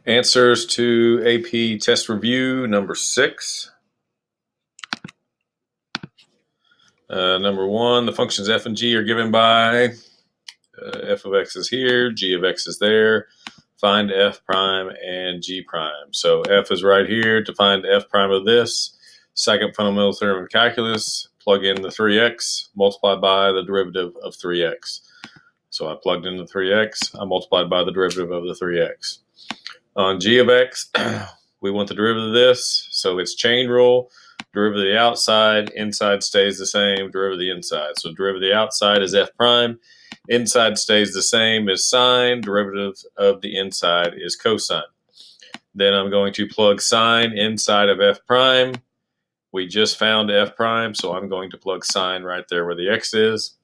Answers to AP test review number 6. Number 1, the functions f and g are given by f of x is here, g of x is there. Find f prime and g prime. So f is right here. To find f prime of this, second fundamental theorem of calculus, plug in the 3x multiplied by the derivative of 3x. So I plugged in the 3x, I multiplied by the derivative of the 3x. On g of x, we want the derivative of this, so it's chain rule. Derivative of the outside, inside stays the same, derivative of the inside. So derivative of the outside is f prime, inside stays the same as sine, derivative of the inside is cosine. Then I'm going to plug sine inside of f prime. We just found f prime, so I'm going to plug sine right there where the x is.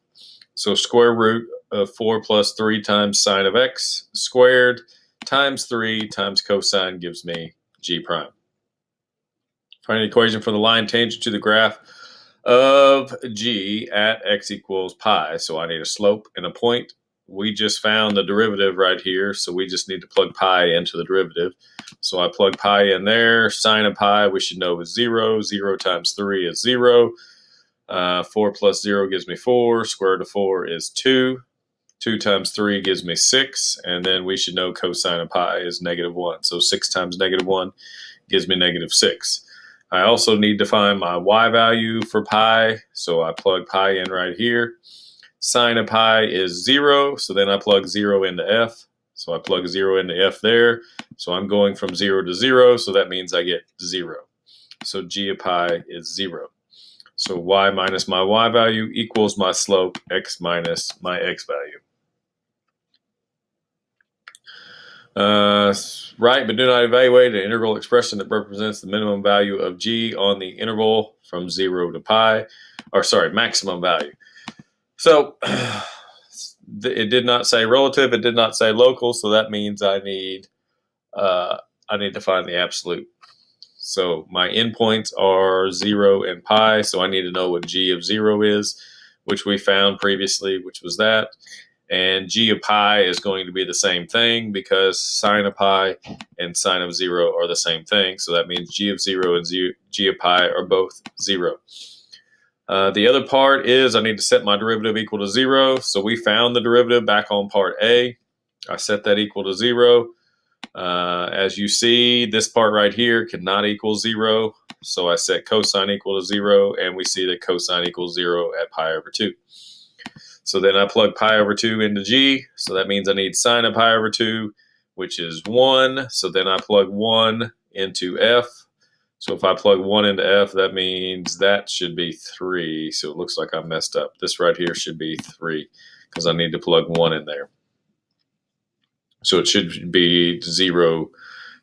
So square root of 4 plus 3 times sine of x squared times 3 times cosine gives me g prime. Find an equation for the line tangent to the graph of g at x equals pi. So I need a slope and a point. We just found the derivative right here, so we just need to plug pi into the derivative. So I plug pi in there. Sine of pi we should know is 0. 0 times 3 is 0. 4 plus 0 gives me 4. Square root of 4 is 2. 2 times 3 gives me 6. And then we should know cosine of pi is -1. So 6 times -1 gives me -6. I also need to find my y value for pi. So I plug pi in right here. Sine of pi is 0. So then I plug 0 into f. So I plug 0 into f there. So I'm going from 0 to 0. So that means I get 0. So g of pi is 0. So y minus my y value equals my slope, x minus my x value. Right, but do not evaluate an integral expression that represents the minimum value of g on the interval from 0 to pi, or sorry, maximum value. So it did not say relative, it did not say local, so that means I need to find the absolute. So my endpoints are 0 and pi, so I need to know what g of 0 is, which we found previously, which was that. And g of pi is going to be the same thing because sine of pi and sine of 0 are the same thing. So that means g of 0 and g of pi are both 0. The other part is I need to set my derivative equal to 0. So we found the derivative back on part A. I set that equal to 0. As you see, this part right here cannot equal 0. So I set cosine equal to 0, and we see that cosine equals 0 at pi over 2. So then I plug pi over 2 into g. So that means I need sine of pi over 2, which is 1. So then I plug 1 into f. So if I plug 1 into f, that means that should be 3. So it looks like I messed up. This right here should be 3 because I need to plug 1 in there. So it should be 0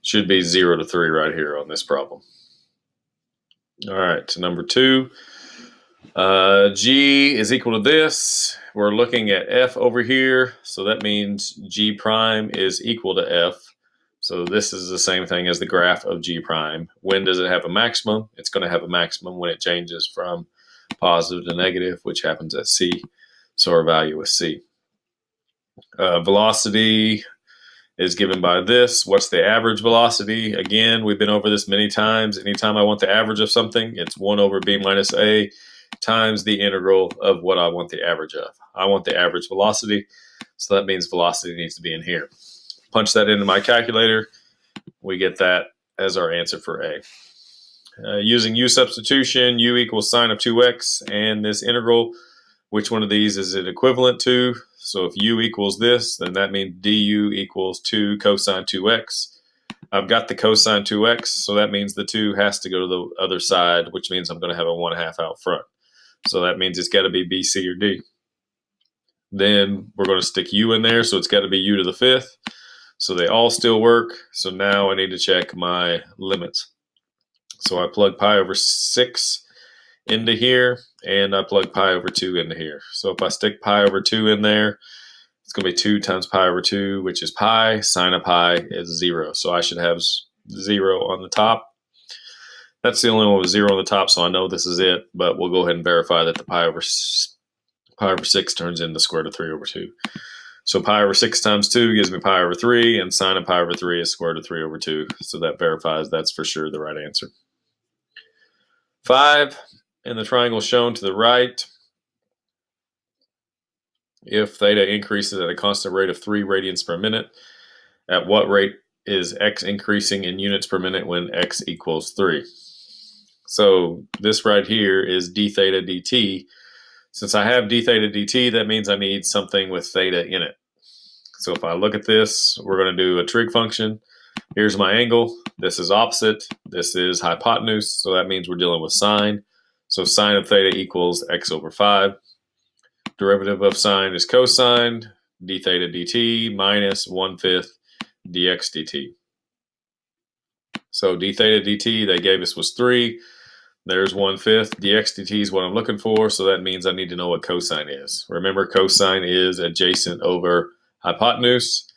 to 3 right here on this problem. All right, to number 2. G is equal to this. We're looking at f over here, so that means g prime is equal to f. So this is the same thing as the graph of g prime. When does it have a maximum? It's going to have a maximum when it changes from positive to negative, which happens at c. So our value is c. Velocity is given by this. What's the average velocity? Again, we've been over this many times. Anytime I want the average of something, it's 1 over b minus a times the integral of what I want the average of. I want the average velocity, so that means velocity needs to be in here. Punch that into my calculator. We get that as our answer for A. Using u substitution, u equals sine of 2x, and this integral, which one of these is it equivalent to? So if u equals this, then that means du equals 2 cosine 2x. I've got the cosine 2x, so that means the 2 has to go to the other side, which means I'm going to have a 1/2 out front. So that means it's got to be B, C, or D. Then we're going to stick u in there, so it's got to be u to the 5th. So they all still work. So now I need to check my limits. So I plug pi over 6 into here, and I plug pi over 2 into here. So if I stick pi over 2 in there, it's going to be 2 times pi over 2, which is pi. Sine of pi is 0. So I should have 0 on the top. That's the only one with 0 on the top, so I know this is it. But we'll go ahead and verify that the pi over 6 turns into the square root of 3 over 2. So pi over 6 times 2 gives me pi over 3, and sine of pi over 3 is square root of 3 over 2. So that verifies that's for sure the right answer. 5, in the triangle shown to the right, if theta increases at a constant rate of 3 radians per minute, at what rate is x increasing in units per minute when x equals 3? So this right here is d theta dt. Since I have d theta dt, that means I need something with theta in it. So if I look at this, we're going to do a trig function. Here's my angle. This is opposite. This is hypotenuse. So that means we're dealing with sine. So sine of theta equals x over 5. Derivative of sine is cosine, d theta dt minus 1/5 dx dt. So d theta dt they gave us was 3. There's 1/5. dx dt is what I'm looking for, so that means I need to know what cosine is. Remember, cosine is adjacent over hypotenuse.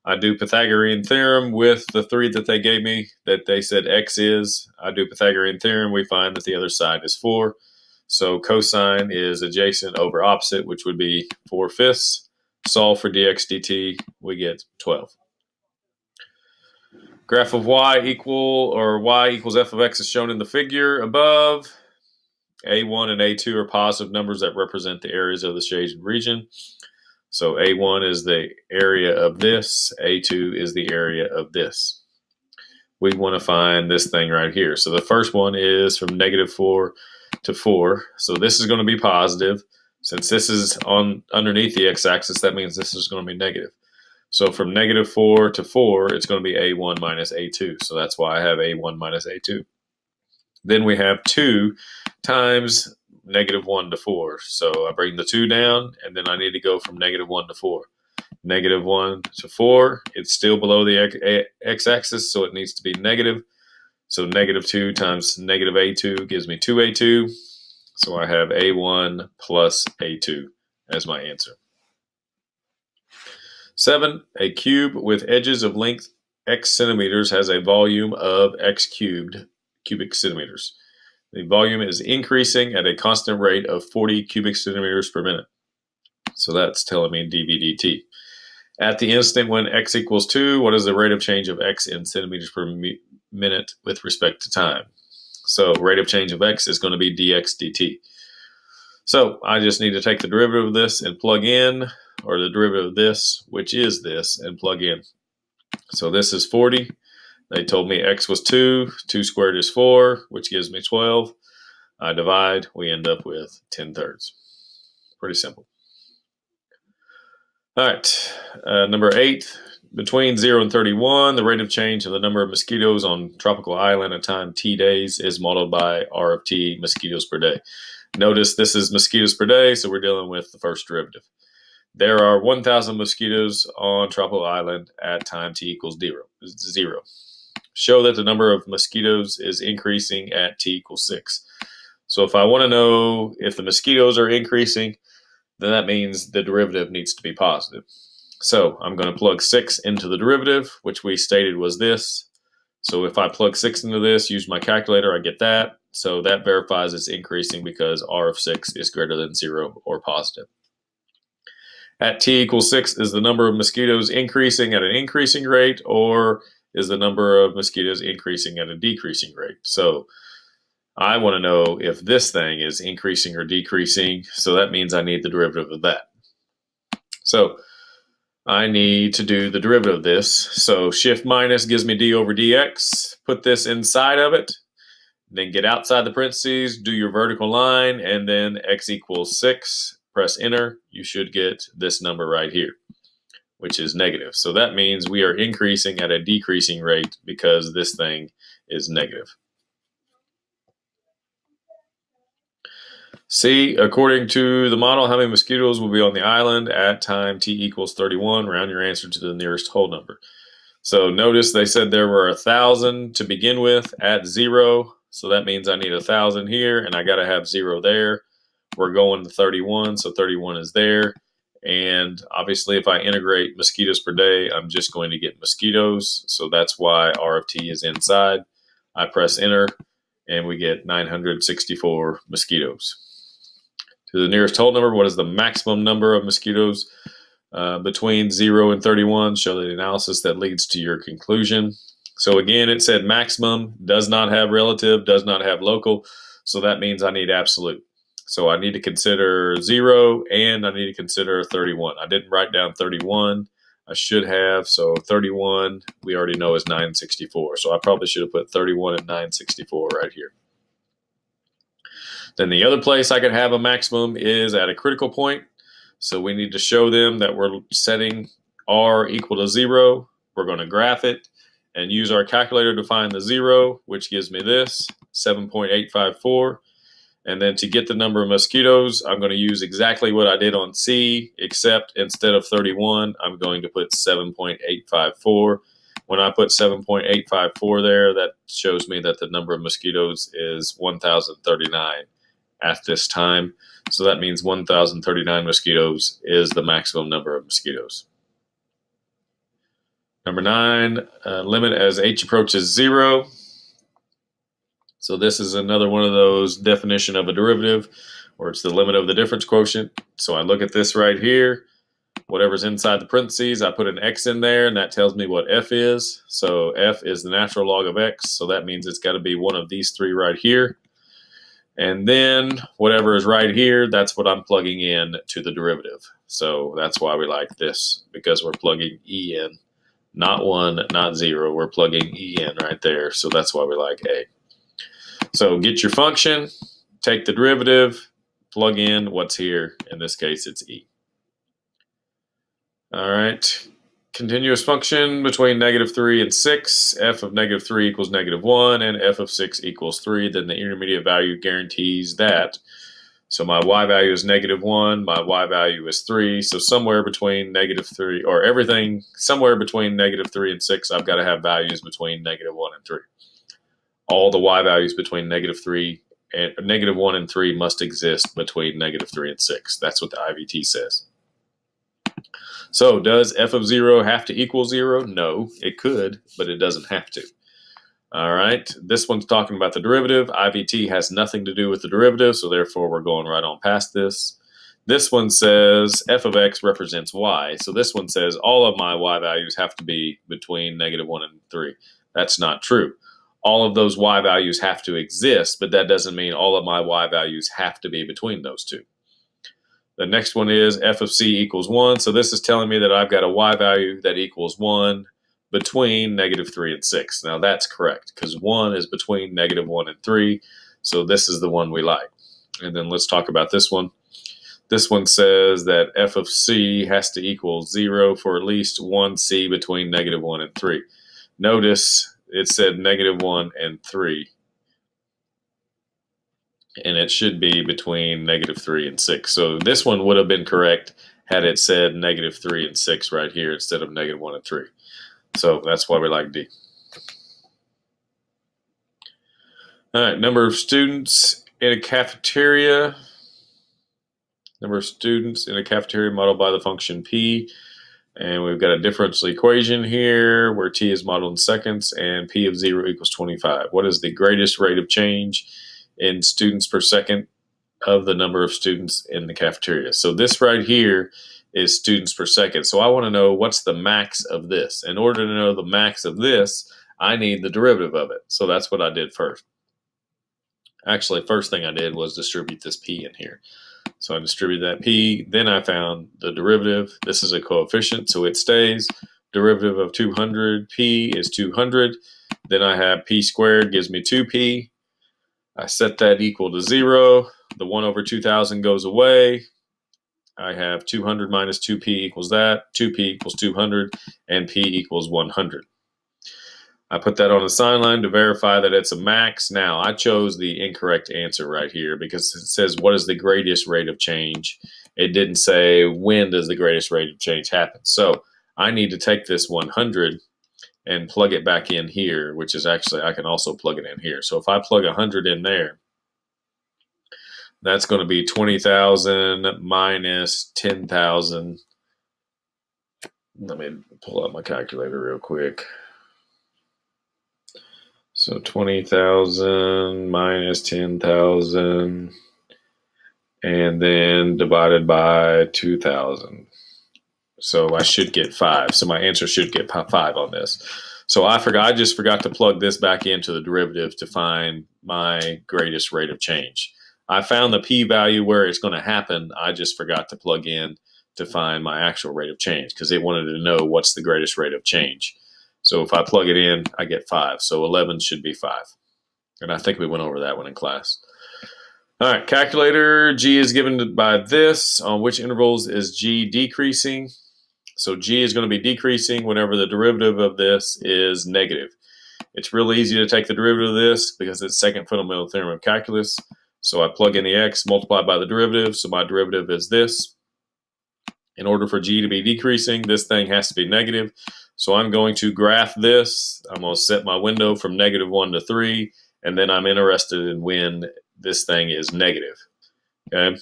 I do Pythagorean theorem with the 3 that they gave me that they said x is. I do Pythagorean theorem, we find that the other side is 4. So cosine is adjacent over opposite, which would be 4/5. Solve for dx dt, we get 12. Graph of y equals f of x is shown in the figure above. A1 and A2 are positive numbers that represent the areas of the shaded region. So A1 is the area of this, A2 is the area of this. We want to find this thing right here. So the first one is from -4 to 4. So this is going to be positive. Since this is underneath the x-axis, that means this is going to be negative. So from -4 to 4, it's going to be A1 minus A2. So that's why I have A1 minus A2. Then we have 2 times -1 to 4. So I bring the 2 down, and then I need to go from -1 to 4. -1 to 4, it's still below the x-axis, so it needs to be negative. So -2 times -A2 gives me 2A2. So I have A1 plus A2 as my answer. 7, a cube with edges of length x centimeters has a volume of x cubed cubic centimeters. The volume is increasing at a constant rate of 40 cubic centimeters per minute. So that's telling me dV dt. At the instant when x equals 2, what is the rate of change of x in centimeters per minute with respect to time? So rate of change of x is going to be dx dt. So I just need to take the derivative of this and plug in, or the derivative of this, which is this, and plug in. So this is 40. They told me x was 2. 2 squared is 4, which gives me 12. I divide, we end up with 10/3. Pretty simple. All right, number 8. Between 0 and 31, the rate of change of the number of mosquitoes on tropical island at time t days is multiplied by r of t mosquitoes per day. Notice this is mosquitoes per day, so we're dealing with the first derivative. There are 1,000 mosquitoes on tropical island at time t equals 0. Show that the number of mosquitoes is increasing at t equals 6. So if I want to know if the mosquitoes are increasing, then that means the derivative needs to be positive. So I'm going to plug 6 into the derivative, which we stated was this. So if I plug 6 into this, use my calculator, I get that. So that verifies it's increasing because r of 6 is greater than 0 or positive. At t equals 6, is the number of mosquitoes increasing at an increasing rate, or is the number of mosquitoes increasing at a decreasing rate? So I want to know if this thing is increasing or decreasing, so that means I need the derivative of that. So I need to do the derivative of this. So shift minus gives me d over dx. Put this inside of it, then get outside the parentheses, do your vertical line, and then x equals 6. Press enter. You should get this number right here, which is negative. So that means we are increasing at a decreasing rate because this thing is negative. C, according to the model, how many mosquitoes will be on the island at time t equals 31? Round your answer to the nearest whole number. So notice they said there were 1,000 to begin with at 0. So that means I need 1,000 here, and I got to have 0 there. We're going to 31, so 31 is there. And obviously, if I integrate mosquitoes per day, I'm just going to get mosquitoes. So that's why r of t is inside. I press enter, and we get 964 mosquitoes. To the nearest whole number, what is the maximum number of mosquitoes between 0 and 31. Show the analysis that leads to your conclusion. So again, it said maximum, does not have relative, does not have local. So that means I need absolute. So I need to consider 0 and I need to consider 31. I didn't write down 31. I should have. So 31, we already know is 964. So I probably should have put 31 and 964 right here. Then the other place I could have a maximum is at a critical point. So we need to show them that we're setting R equal to 0. We're going to graph it and use our calculator to find the 0, which gives me this, 7.854. And then to get the number of mosquitoes, I'm going to use exactly what I did on C, except instead of 31, I'm going to put 7.854. When I put 7.854 there, that shows me that the number of mosquitoes is 1,039 at this time. So that means 1,039 mosquitoes is the maximum number of mosquitoes. Number 9, limit as h approaches 0. So this is another one of those definition of a derivative, where it's the limit of the difference quotient. So I look at this right here. Whatever's inside the parentheses, I put an x in there, and that tells me what f is. So f is the natural log of x, so that means it's got to be one of these three right here. And then whatever is right here, that's what I'm plugging in to the derivative. So that's why we like this, because we're plugging e in. Not 1, not 0. We're plugging e in right there, so that's why we like A. So get your function, take the derivative, plug in what's here. In this case, it's e. All right. Continuous function between -3 and 6. F of -3 equals -1, and f of 6 equals 3. Then the intermediate value guarantees that. So my y value is -1, my y value is 3. So somewhere between -3, or everything somewhere between -3 and 6, I've got to have values between -1 and 3. All the y values between -3 and -1 and 3 must exist between -3 and 6. That's what the IVT says. So does f of 0 have to equal 0? No, it could, but it doesn't have to. All right, this one's talking about the derivative. IVT has nothing to do with the derivative, so therefore we're going right on past this. This one says f of x represents y. So this one says all of my y values have to be between -1 and 3. That's not true. All of those y values have to exist, but that doesn't mean all of my y values have to be between those two. The next one is f of c equals 1. So this is telling me that I've got a y value that equals 1 between -3 and 6. Now that's correct, because 1 is between -1 and 3. So this is the one we like. And then let's talk about this one. This one says that f of c has to equal 0 for at least one c between -1 and 3. Notice it said -1 and 3. And it should be between -3 and 6. So this one would have been correct had it said -3 and 6 right here instead of -1 and 3. So that's why we like D. All right, number of students in a cafeteria. Number of students in a cafeteria modeled by the function P. And we've got a differential equation here where T is modeled in seconds and P of 0 equals 25. What is the greatest rate of change in students per second of the number of students in the cafeteria? So this right here is students per second. So I want to know what's the max of this. In order to know the max of this, I need the derivative of it. So that's what I did first. Actually, first thing I did was distribute this P in here. So I distributed that P, then I found the derivative. This is a coefficient, so it stays. Derivative of 200, P is 200. Then I have P squared gives me 2P. I set that equal to 0. The 1 over 2,000 goes away. I have 200 minus 2p equals that. 2p equals 200, and p equals 100. I put that on a sign line to verify that it's a max. Now, I chose the incorrect answer right here because it says, what is the greatest rate of change? It didn't say, when does the greatest rate of change happen? So I need to take this 100 and plug it back in here, which is actually, I can also plug it in here. So if I plug 100 in there, that's going to be 20,000 minus 10,000. Let me pull out my calculator real quick. So 20,000 minus 10,000, and then divided by 2,000. So I should get 5. So my answer should get 5 on this. So I just forgot to plug this back into the derivative to find my greatest rate of change. I found the p-value where it's going to happen. I just forgot to plug in to find my actual rate of change because it wanted to know what's the greatest rate of change. So if I plug it in, I get 5. So 11 should be 5. And I think we went over that one in class. All right, calculator, G is given by this. On which intervals is G decreasing? So G is going to be decreasing whenever the derivative of this is negative. It's really easy to take the derivative of this because it's second fundamental theorem of calculus. So I plug in the x multiplied by the derivative. So my derivative is this. In order for G to be decreasing, this thing has to be negative. So I'm going to graph this. I'm going to set my window from -1 to 3. And then I'm interested in when this thing is negative. Okay.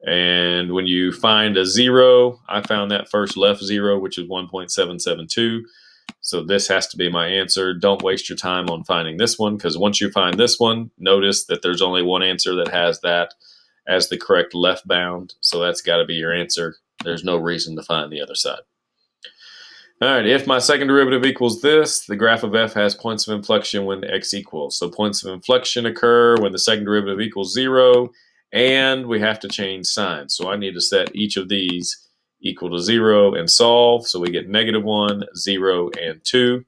And when you find a 0, I found that first left 0, which is 1.772. So this has to be my answer. Don't waste your time on finding this one, because once you find this one, notice that there's only one answer that has that as the correct left bound. So that's got to be your answer. There's no reason to find the other side. All right, if my second derivative equals this, the graph of f has points of inflection when x equals. So points of inflection occur when the second derivative equals 0, and we have to change signs. So I need to set each of these equal to 0 and solve. So we get -1, 0, and 2.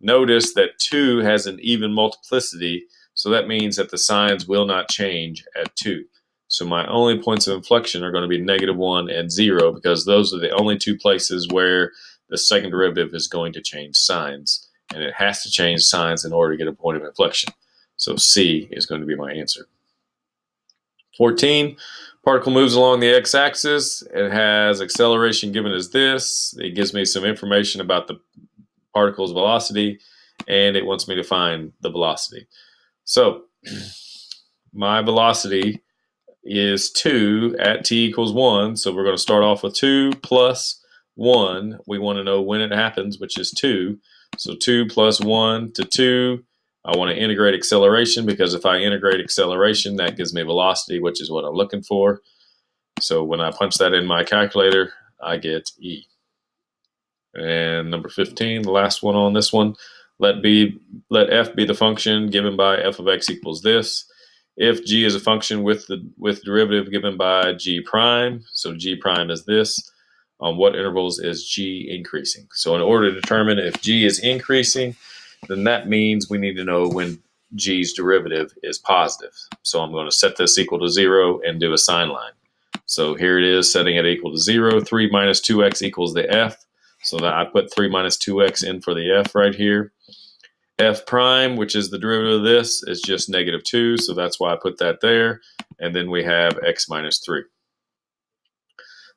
Notice that 2 has an even multiplicity, so that means that the signs will not change at 2. So my only points of inflection are going to be -1 and 0, because those are the only two places where the second derivative is going to change signs, and it has to change signs in order to get a point of inflection. So C is going to be my answer. 14, particle moves along the x-axis. It has acceleration given as this. It gives me some information about the particle's velocity, and it wants me to find the velocity. So my velocity is 2 at t equals 1. So we're going to start off with 2 plus 1. We want to know when it happens, which is 2. So 2 plus 1 to 2. I want to integrate acceleration, because if I integrate acceleration, that gives me velocity, which is what I'm looking for. So when I punch that in my calculator, I get E. And number 15, the last one on this one, let f be the function given by f of x equals this. If g is a function with derivative given by g prime, so g prime is this, on what intervals is g increasing? So in order to determine if g is increasing, then that means we need to know when g's derivative is positive. So I'm going to set this equal to 0 and do a sign line. So here it is, setting it equal to 0. 3 minus 2x equals the f. So that I put 3 minus 2x in for the f right here. F prime, which is the derivative of this, is just -2, so that's why I put that there. And then we have x minus 3.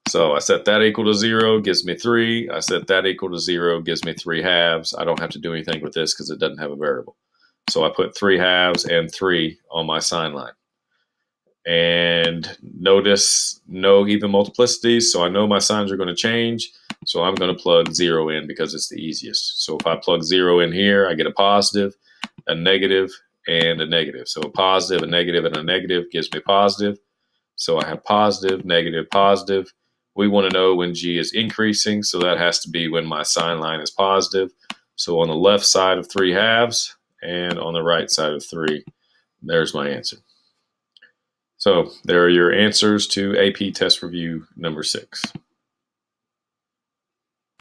So I set that equal to 0, gives me 3. I set that equal to 0, gives me 3 halves. I don't have to do anything with this because it doesn't have a variable. So I put 3 halves and 3 on my sign line. And notice no even multiplicities, so I know my signs are going to change. So I'm going to plug 0 in because it's the easiest. So if I plug 0 in here, I get a positive, a negative, and a negative. So a positive, a negative, and a negative gives me positive. So I have positive, negative, positive. We want to know when g is increasing, so that has to be when my sign line is positive. So on the left side of 3 halves and on the right side of 3, there's my answer. So there are your answers to AP Test Review number 6.